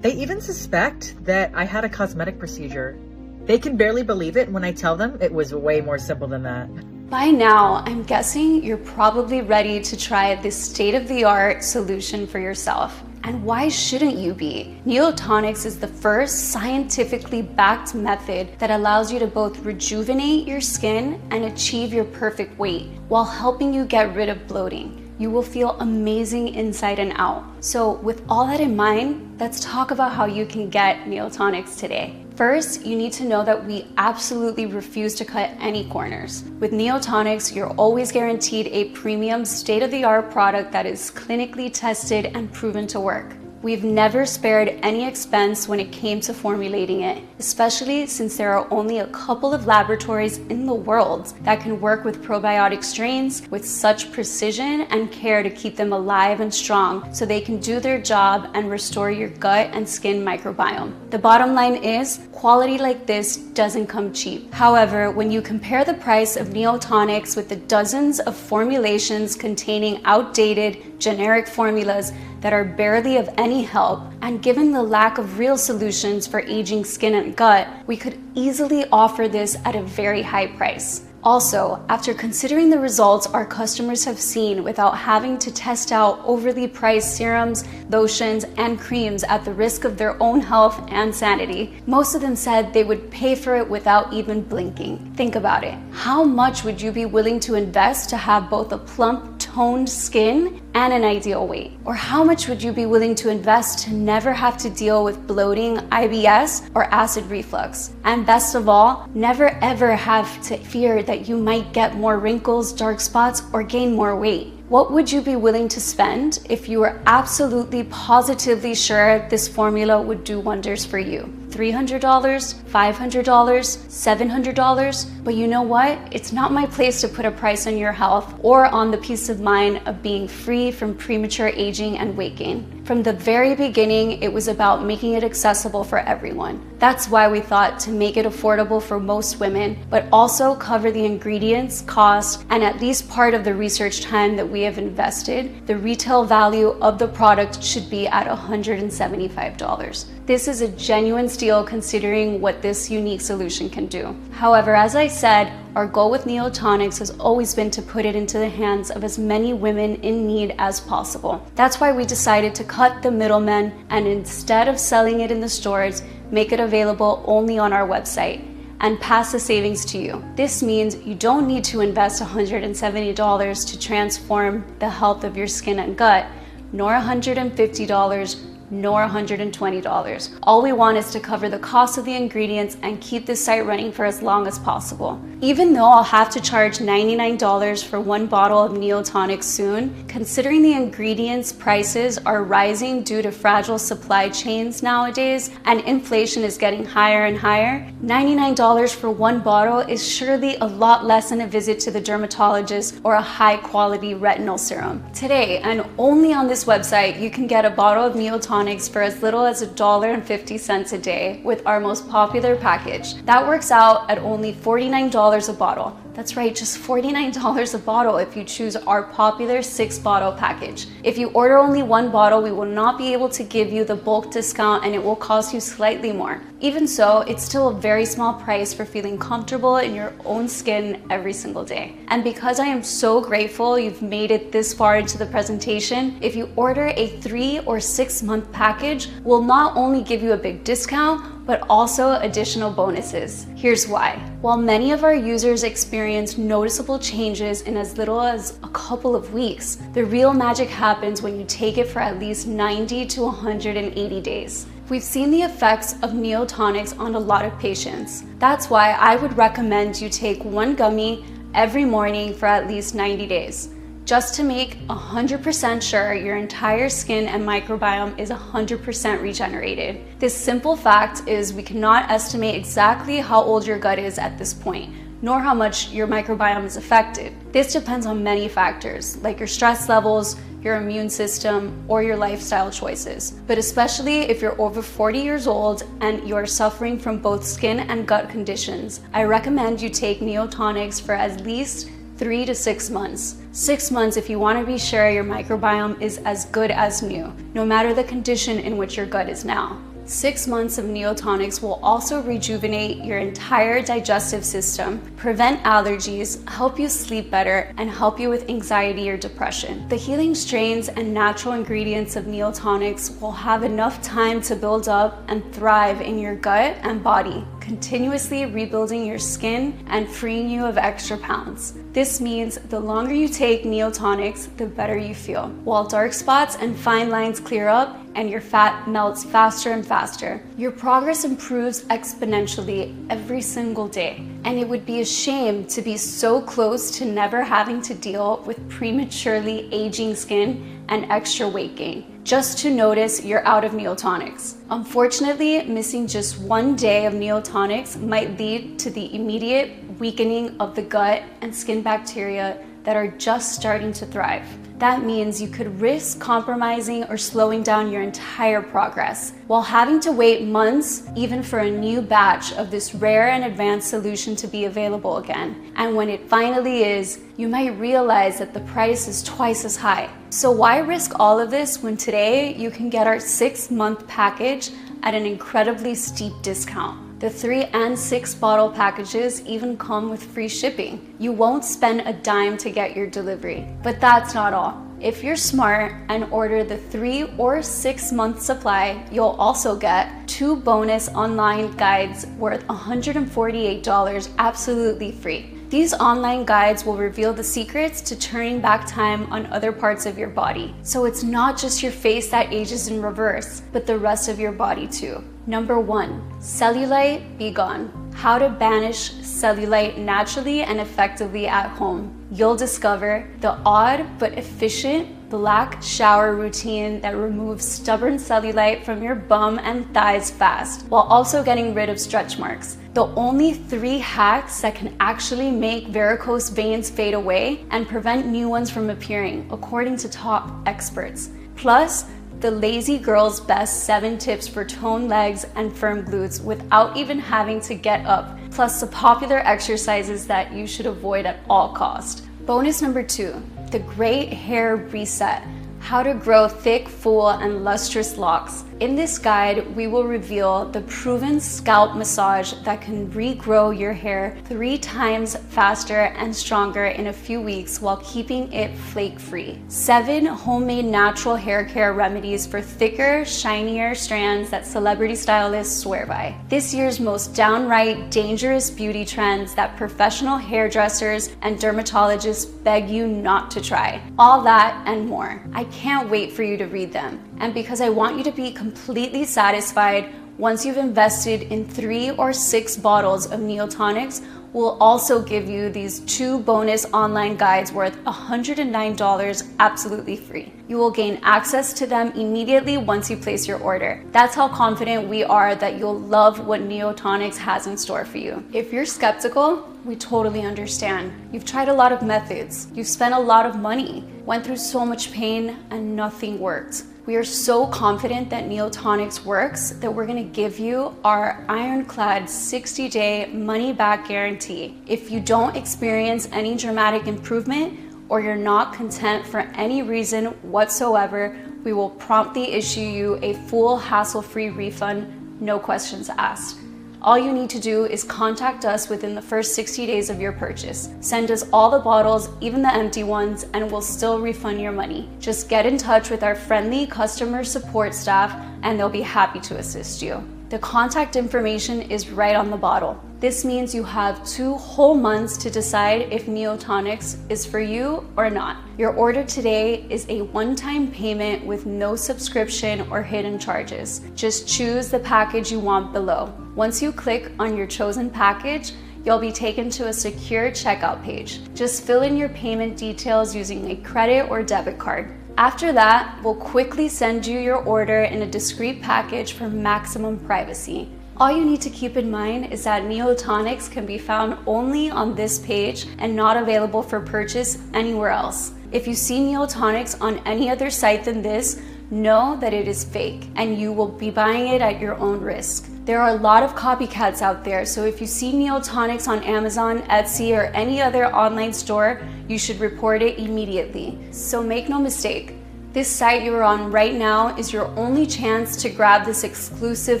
They even suspect that I had a cosmetic procedure. They can barely believe it when I tell them it was way more simple than that. By now, I'm guessing you're probably ready to try this state-of-the-art solution for yourself. And why shouldn't you be? Neotonics is the first scientifically backed method that allows you to both rejuvenate your skin and achieve your perfect weight while helping you get rid of bloating. You will feel amazing inside and out. So with all that in mind, let's talk about how you can get Neotonics today. First, you need to know that we absolutely refuse to cut any corners. With Neotonics, you're always guaranteed a premium, state-of-the-art product that is clinically tested and proven to work. We've never spared any expense when it came to formulating it, especially since there are only a couple of laboratories in the world that can work with probiotic strains with such precision and care to keep them alive and strong so they can do their job and restore your gut and skin microbiome. The bottom line is, quality like this doesn't come cheap. However, when you compare the price of Neotonics with the dozens of formulations containing outdated, generic formulas that are barely of any help, and given the lack of real solutions for aging skin and gut, we could easily offer this at a very high price. Also, after considering the results our customers have seen without having to test out overly priced serums, lotions, and creams at the risk of their own health and sanity, most of them said they would pay for it without even blinking. Think about it. How much would you be willing to invest to have both a plump, toned skin and an ideal weight? Or how much would you be willing to invest to never have to deal with bloating, IBS, or acid reflux? And best of all, never ever have to fear that you might get more wrinkles, dark spots, or gain more weight. What would you be willing to spend if you were absolutely positively sure this formula would do wonders for you? $300, $500, $700? But you know what? It's not my place to put a price on your health or on the peace of mind of being free from premature aging and weight gain. From the very beginning, it was about making it accessible for everyone. That's why we thought to make it affordable for most women, but also cover the ingredients, cost, and at least part of the research time that we have invested. The retail value of the product should be at $175. This is a genuine steal considering what this unique solution can do. However, as I said, our goal with Neotonics has always been to put it into the hands of as many women in need as possible. That's why we decided to cut the middlemen and instead of selling it in the stores, make it available only on our website and pass the savings to you. This means you don't need to invest $170 to transform the health of your skin and gut, nor $150, nor $120. All we want is to cover the cost of the ingredients and keep this site running for as long as possible. Even though I'll have to charge $99 for one bottle of Neotonics soon, considering the ingredients prices are rising due to fragile supply chains nowadays and inflation is getting higher and higher, $99 for one bottle is surely a lot less than a visit to the dermatologist or a high quality retinol serum. Today, and only on this website, you can get a bottle of Neotonics for as little as $1.50 a day with our most popular package. That works out at only $49 a bottle. That's right, just $49 a bottle if you choose our popular 6-bottle package. If you order only one bottle, we will not be able to give you the bulk discount and it will cost you slightly more. Even so, it's still a very small price for feeling comfortable in your own skin every single day. And because I am so grateful you've made it this far into the presentation, if you order a 3 or 6 month package, we'll not only give you a big discount, but also additional bonuses. Here's why. While many of our users experience noticeable changes in as little as a couple of weeks, the real magic happens when you take it for at least 90 to 180 days. We've seen the effects of Neotonics on a lot of patients. That's why I would recommend you take one gummy every morning for at least 90 days. Just to make 100% sure your entire skin and microbiome is 100% regenerated. This simple fact is we cannot estimate exactly how old your gut is at this point, nor how much your microbiome is affected. This depends on many factors, like your stress levels, your immune system, or your lifestyle choices. But especially if you're over 40 years old and you're suffering from both skin and gut conditions, I recommend you take Neotonics for at least 3 to 6 months. 6 months if you want to be sure your microbiome is as good as new, no matter the condition in which your gut is now. 6 months of Neotonics will also rejuvenate your entire digestive system, prevent allergies, help you sleep better, and help you with anxiety or depression. The healing strains and natural ingredients of Neotonics will have enough time to build up and thrive in your gut and body, continuously rebuilding your skin and freeing you of extra pounds. This means the longer you take Neotonics, the better you feel, while dark spots and fine lines clear up and your fat melts faster and faster. Your progress improves exponentially every single day. And it would be a shame to be so close to never having to deal with prematurely aging skin and extra weight gain, just to notice you're out of Neotonics. Unfortunately, missing just one day of Neotonics might lead to the immediate weakening of the gut and skin bacteria that are just starting to thrive. That means you could risk compromising or slowing down your entire progress, while having to wait months even for a new batch of this rare and advanced solution to be available again. And when it finally is, you might realize that the price is twice as high. So why risk all of this when today you can get our 6-month package at an incredibly steep discount? The 3 and 6 bottle packages even come with free shipping. You won't spend a dime to get your delivery. But that's not all. If you're smart and order the 3 or 6 month supply, you'll also get 2 bonus online guides worth $148 absolutely free. These online guides will reveal the secrets to turning back time on other parts of your body. So it's not just your face that ages in reverse, but the rest of your body too. Number 1, cellulite be gone. How to banish cellulite naturally and effectively at home. You'll discover the odd but efficient black shower routine that removes stubborn cellulite from your bum and thighs fast, while also getting rid of stretch marks. The only 3 hacks that can actually make varicose veins fade away and prevent new ones from appearing, according to top experts. Plus, the lazy girl's best 7 tips for toned legs and firm glutes without even having to get up, plus the popular exercises that you should avoid at all costs. Bonus number 2, the Great Hair Reset. How to grow thick, full, and lustrous locks. In this guide, we will reveal the proven scalp massage that can regrow your hair 3 times faster and stronger in a few weeks while keeping it flake-free. 7 homemade natural hair care remedies for thicker, shinier strands that celebrity stylists swear by. This year's most downright dangerous beauty trends that professional hairdressers and dermatologists beg you not to try. All that and more. I can't wait for you to read them. And because I want you to be completely satisfied once you've invested in 3 or 6 bottles of Neotonics, we'll also give you these 2 bonus online guides worth $109 absolutely free. You will gain access to them immediately once you place your order. That's how confident we are that you'll love what Neotonics has in store for you. If you're skeptical, we totally understand. You've tried a lot of methods. You've spent a lot of money, went through so much pain, and nothing worked. We are so confident that Neotonics works that we're gonna give you our ironclad 60-day money-back guarantee. If you don't experience any dramatic improvement or you're not content for any reason whatsoever, we will promptly issue you a full hassle-free refund, no questions asked. All you need to do is contact us within the first 60 days of your purchase. Send us all the bottles, even the empty ones, and we'll still refund your money. Just get in touch with our friendly customer support staff and they'll be happy to assist you. The contact information is right on the bottle. This means you have 2 whole months to decide if Neotonics is for you or not. Your order today is a one-time payment with no subscription or hidden charges. Just choose the package you want below. Once you click on your chosen package, you'll be taken to a secure checkout page. Just fill in your payment details using a credit or debit card. After that, we'll quickly send you your order in a discreet package for maximum privacy. All you need to keep in mind is that Neotonics can be found only on this page and not available for purchase anywhere else. If you see Neotonics on any other site than this, know that it is fake and you will be buying it at your own risk. There are a lot of copycats out there, so if you see Neotonics on Amazon, Etsy, or any other online store, you should report it immediately. So make no mistake, this site you are on right now is your only chance to grab this exclusive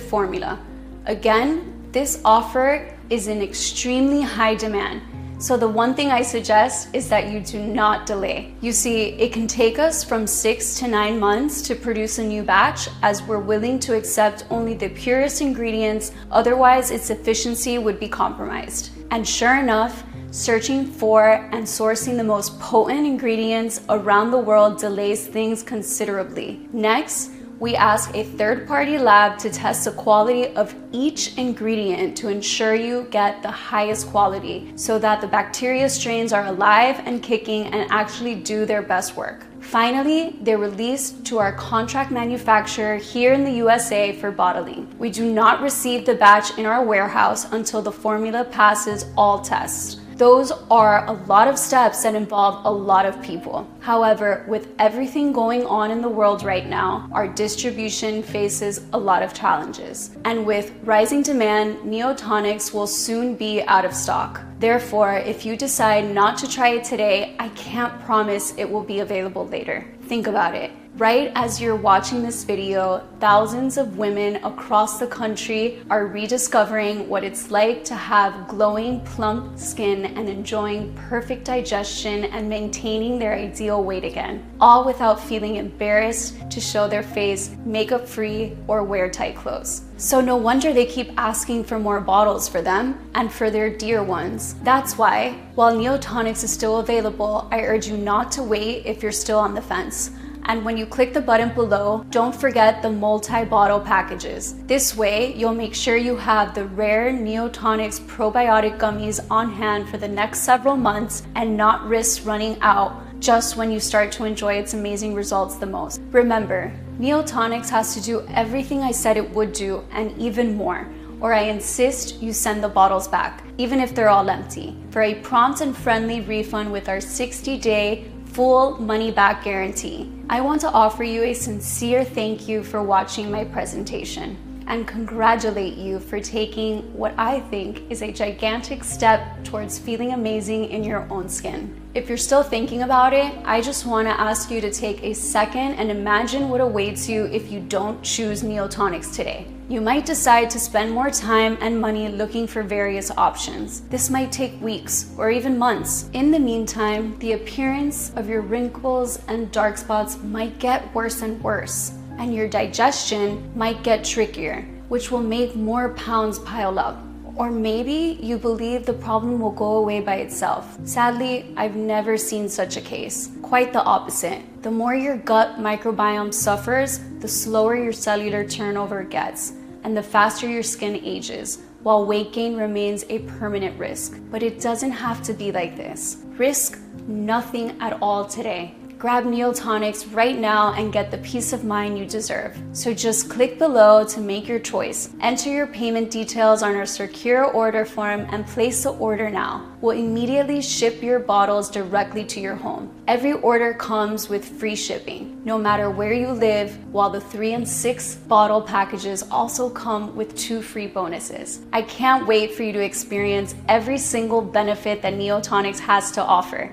formula. Again, this offer is in extremely high demand. So the one thing I suggest is that you do not delay. You see, it can take us from 6 to 9 months to produce a new batch, as we're willing to accept only the purest ingredients, otherwise its efficiency would be compromised. And sure enough, searching for and sourcing the most potent ingredients around the world delays things considerably. Next, We ask a third-party lab to test the quality of each ingredient to ensure you get the highest quality so that the bacteria strains are alive and kicking and actually do their best work. Finally, they're released to our contract manufacturer here in the USA for bottling. We do not receive the batch in our warehouse until the formula passes all tests. Those are a lot of steps that involve a lot of people. However, with everything going on in the world right now, our distribution faces a lot of challenges. And with rising demand, Neotonix will soon be out of stock. Therefore, if you decide not to try it today, I can't promise it will be available later. Think about it. Right as you're watching this video, thousands of women across the country are rediscovering what it's like to have glowing, plump skin and enjoying perfect digestion and maintaining their ideal weight again, all without feeling embarrassed to show their face makeup-free or wear tight clothes. So no wonder they keep asking for more bottles for them and for their dear ones. That's why, while Neotonix is still available, I urge you not to wait if you're still on the fence. And when you click the button below, don't forget the multi-bottle packages. This way, you'll make sure you have the rare Neotonix probiotic gummies on hand for the next several months and not risk running out just when you start to enjoy its amazing results the most. Remember, Neotonix has to do everything I said it would do and even more, or I insist you send the bottles back, even if they're all empty, for a prompt and friendly refund with our 60-day full money-back guarantee. I want to offer you a sincere thank you for watching my presentation and congratulate you for taking what I think is a gigantic step towards feeling amazing in your own skin. If you're still thinking about it, I just want to ask you to take a second and imagine what awaits you if you don't choose Neotonix today. You might decide to spend more time and money looking for various options. This might take weeks or even months. In the meantime, the appearance of your wrinkles and dark spots might get worse and worse, and your digestion might get trickier, which will make more pounds pile up. Or maybe you believe the problem will go away by itself. Sadly, I've never seen such a case. Quite the opposite. The more your gut microbiome suffers, the slower your cellular turnover gets, and the faster your skin ages, while weight gain remains a permanent risk. But it doesn't have to be like this. Risk nothing at all today. Grab Neotonix right now and get the peace of mind you deserve. So just click below to make your choice. Enter your payment details on our secure order form and place the order now. We'll immediately ship your bottles directly to your home. Every order comes with free shipping, no matter where you live, while the 3 and 6 bottle packages also come with 2 free bonuses. I can't wait for you to experience every single benefit that Neotonix has to offer.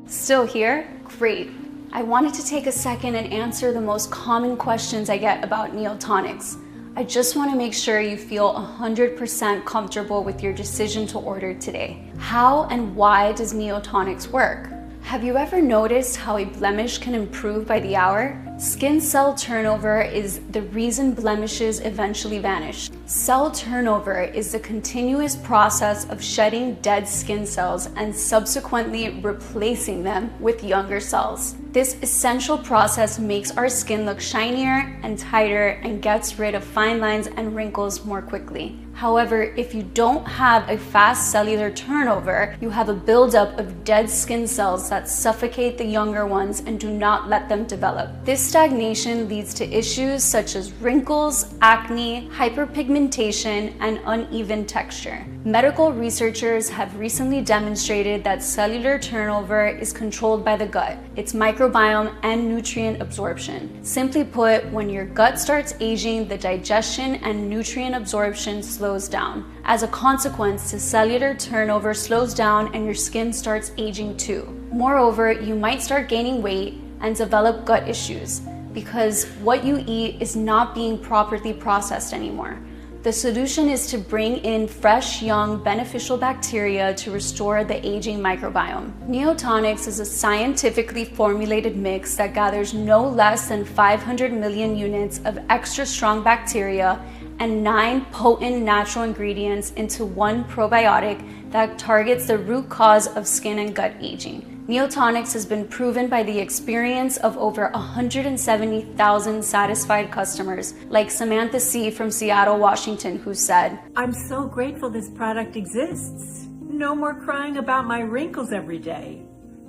Still here? Great. I wanted to take a second and answer the most common questions I get about Neotonix. I just want to make sure you feel 100% comfortable with your decision to order today. How and why does Neotonix work? Have you ever noticed how a blemish can improve by the hour? Skin cell turnover is the reason blemishes eventually vanish. Cell turnover is the continuous process of shedding dead skin cells and subsequently replacing them with younger cells. This essential process makes our skin look shinier and tighter and gets rid of fine lines and wrinkles more quickly. However, if you don't have a fast cellular turnover, you have a buildup of dead skin cells that suffocate the younger ones and do not let them develop. This stagnation leads to issues such as wrinkles, acne, hyperpigmentation, and uneven texture. Medical researchers have recently demonstrated that cellular turnover is controlled by the gut, its microbiome, and nutrient absorption. Simply put, when your gut starts aging, the digestion and nutrient absorption slows down. As a consequence, the cellular turnover slows down and your skin starts aging too. Moreover, you might start gaining weight and develop gut issues because what you eat is not being properly processed anymore. The solution is to bring in fresh, young, beneficial bacteria to restore the aging microbiome. Neotonix is a scientifically formulated mix that gathers no less than 500 million units of extra strong bacteria and 9 potent natural ingredients into one probiotic that targets the root cause of skin and gut aging. Neotonix has been proven by the experience of over 170,000 satisfied customers, like Samantha C. from Seattle, Washington, who said, "I'm so grateful this product exists. No more crying about my wrinkles every day.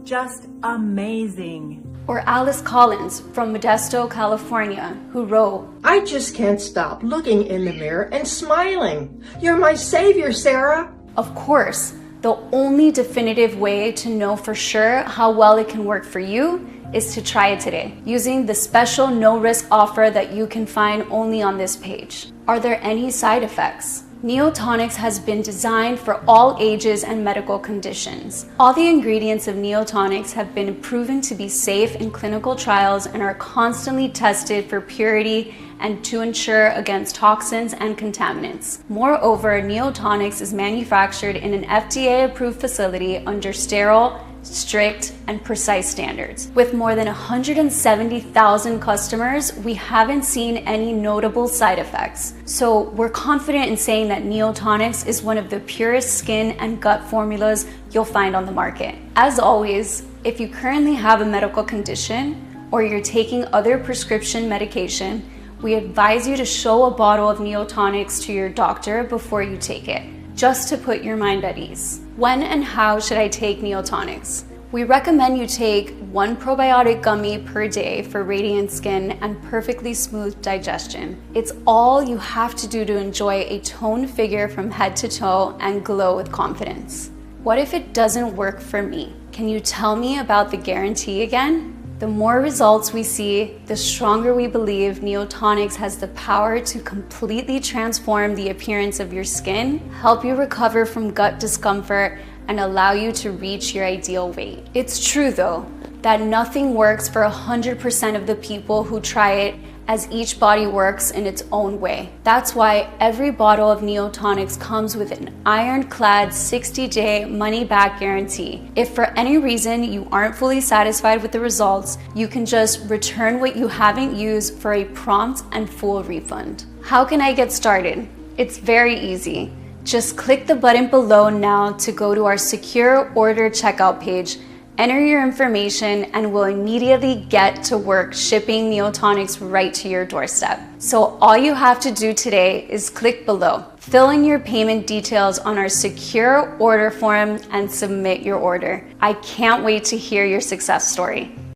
Just amazing." Or Alice Collins from Modesto, California, who wrote, "I just can't stop looking in the mirror and smiling. You're my savior, Sarah." Of course, the only definitive way to know for sure how well it can work for you is to try it today, using the special no-risk offer that you can find only on this page. Are there any side effects? Neotonix has been designed for all ages and medical conditions. All the ingredients of Neotonix have been proven to be safe in clinical trials and are constantly tested for purity and to ensure against toxins and contaminants. Moreover, Neotonix is manufactured in an FDA-approved facility under sterile, strict, and precise standards. With more than 170,000 customers, we haven't seen any notable side effects. So we're confident in saying that Neotonix is one of the purest skin and gut formulas you'll find on the market. As always, if you currently have a medical condition or you're taking other prescription medication, we advise you to show a bottle of Neotonix to your doctor before you take it, just to put your mind at ease. When and how should I take Neotonix? We recommend you take 1 probiotic gummy per day for radiant skin and perfectly smooth digestion. It's all you have to do to enjoy a toned figure from head to toe and glow with confidence. What if it doesn't work for me? Can you tell me about the guarantee again? The more results we see, the stronger we believe Neotonix has the power to completely transform the appearance of your skin, help you recover from gut discomfort, and allow you to reach your ideal weight. It's true though, that nothing works for 100% of the people who try it, as each body works in its own way. That's why every bottle of Neotonix comes with an ironclad 60-day money-back guarantee. If for any reason you aren't fully satisfied with the results, you can just return what you haven't used for a prompt and full refund. How can I get started? It's very easy. Just click the button below now to go to our secure order checkout page. Enter your information and we'll immediately get to work shipping Neotonix right to your doorstep. So all you have to do today is click below, fill in your payment details on our secure order form, and submit your order. I can't wait to hear your success story.